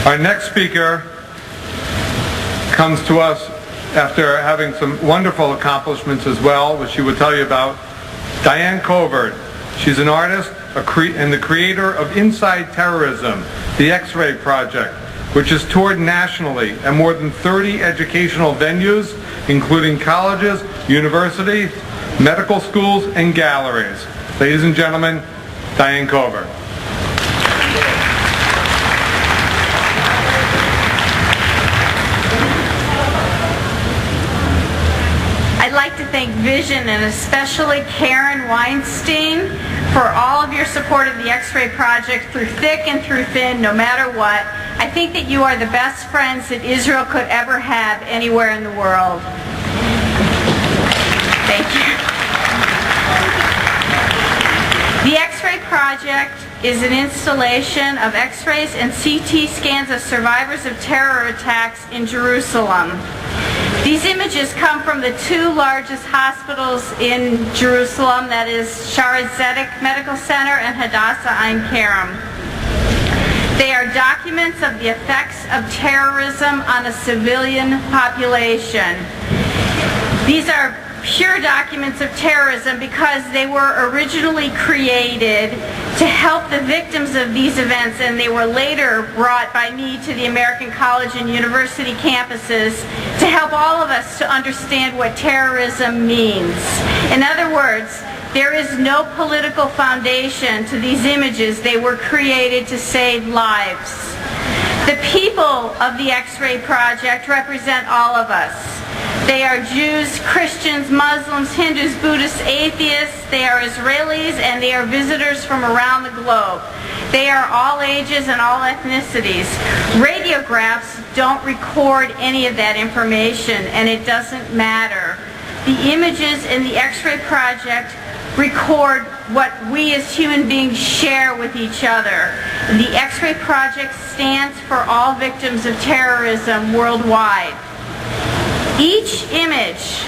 Our next speaker comes to us after having some wonderful accomplishments as well, which she will tell you about. DianeCovert. She's an artist and the creator of Inside Terrorism, the X-Ray Project, which is toured nationally at more than 30 educational venues, including colleges, universities, medical schools, and galleries. Ladies and gentlemen, DianeCovert. I'd like to thank Vision and especially Karen Weinstein for all of your support of the X-Ray Project through thick and through thin, no matter what. I think that you are the best friends that Israel could ever have anywhere in the world. Thank you. The X-Ray Project is an installation of X-rays and CT scans of survivors of terror attacks in Jerusalem. These images come from the two largest hospitals in Jerusalem, that is Shaare Zedek Medical Center and Hadassah Ein Kerem. They are documents of the effects of terrorism on a civilian population. These are pure documents of terrorism because they were originally created to help the victims of these events, and they were later brought by me to the American college and university campuses to help all of us to understand what terrorism means. In other words, there is no political foundation to these images. They were created to save lives. The people of the X-Ray Project represent all of us. They are Jews, Christians, Muslims, Hindus, Buddhists, atheists. They are Israelis, and they are visitors from around the globe. They are all ages and all ethnicities. Radiographs don't record any of that information, and it doesn't matter. The images in the X-Ray Project record what we as human beings share with each other. The X-Ray Project stands for all victims of terrorism worldwide. Each image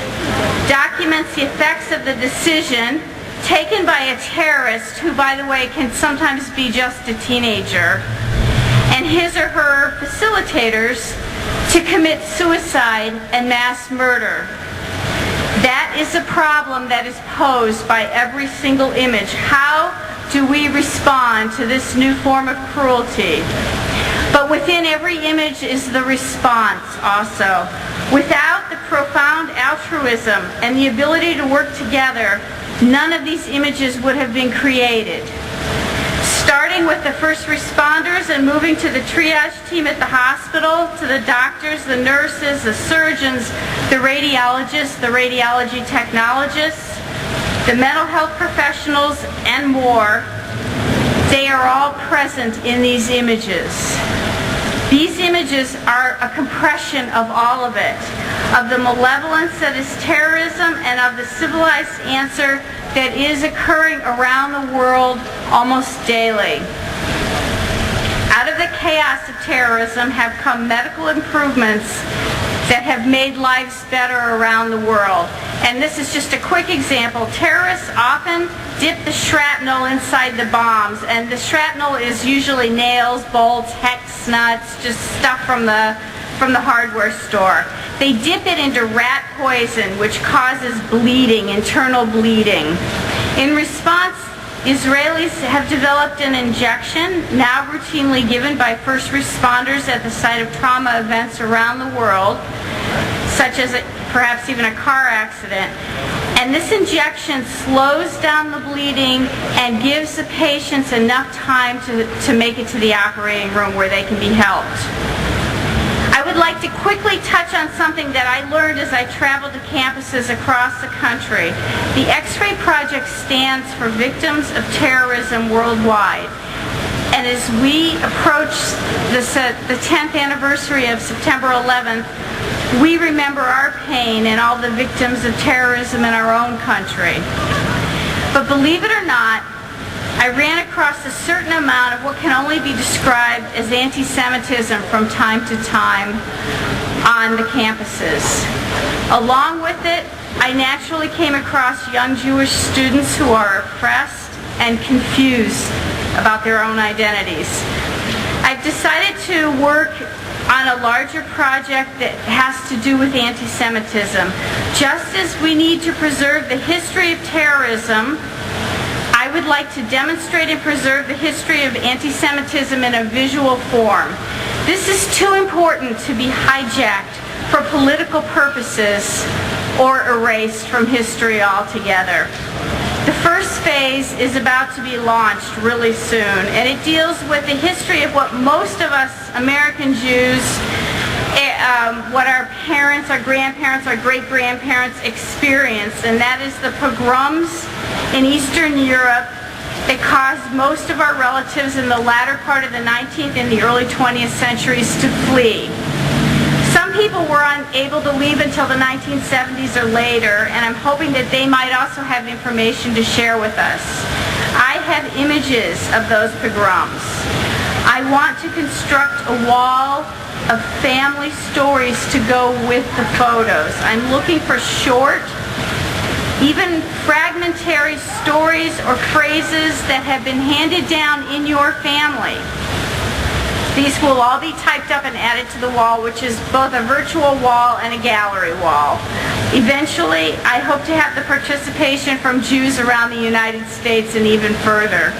documents the effects of the decision taken by a terrorist who, by the way, can sometimes be just a teenager, and his or her facilitators to commit suicide and mass murder. That is a problem that is posed by every single image. How do we respond to this new form of cruelty? But within every image is the response also. Without the profound altruism and the ability to work together, none of these images would have been created. Starting with the first responders and moving to the triage team at the hospital, to the doctors, the nurses, the surgeons, the radiologists, the radiology technologists, the mental health professionals, and more, they are all present in these images. These images are a compression of all of it, of the malevolence that is terrorism and of the civilized answer that is occurring around the world almost daily. Out of the chaos of terrorism have come medical improvements that have made lives better around the world. And this is just a quick example. Terrorists often dip the shrapnel inside the bombs, and the shrapnel is usually nails, bolts, hex nuts, just stuff from the hardware store. They dip it into rat poison, which causes bleeding, internal bleeding. In response, Israelis have developed an injection now routinely given by first responders at the site of trauma events around the world, such as perhaps even a car accident. And this injection slows down the bleeding and gives the patients enough time to make it to the operating room where they can be helped. I would like to quickly touch on something that I learned as I traveled to campuses across the country. The X-Ray Project stands for Victims of Terrorism Worldwide. And as we approach the 10th anniversary of September 11th, we remember our pain and all the victims of terrorism in our own country. But believe it or not, I ran across a certain amount of what can only be described as anti-Semitism from time to time on the campuses. Along with it, I naturally came across young Jewish students who are oppressed and confused about their own identities. I've I've decided to work on a larger project that has to do with anti-Semitism. Just as we need to preserve the history of terrorism, I would like to demonstrate and preserve the history of anti-Semitism in a visual form. This is too important to be hijacked for political purposes or erased from history altogether. The first phase is about to be launched really soon, and it deals with the history of what most of us American Jews, what our parents, our grandparents, our great-grandparents experienced, and that is the pogroms in Eastern Europe that caused most of our relatives in the latter part of the 19th and the early 20th centuries to flee. Some people were unable to leave until the 1970s or later, and I'm hoping that they might also have information to share with us. I have images of those pogroms. I want to construct a wall of family stories to go with the photos. I'm looking for short, even fragmentary stories or phrases that have been handed down in your family. These will all be typed up and added to the wall, which is both a virtual wall and a gallery wall. Eventually, I hope to have the participation from Jews around the United States and even further.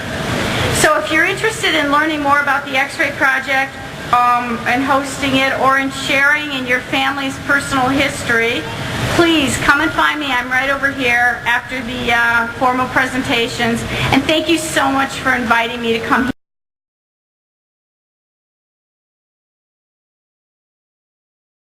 So if you're interested in learning more about the X-Ray Project and hosting it, or in sharing in your family's personal history, please come and find me. I'm right over here after the formal presentations. And thank you so much for inviting me to come here.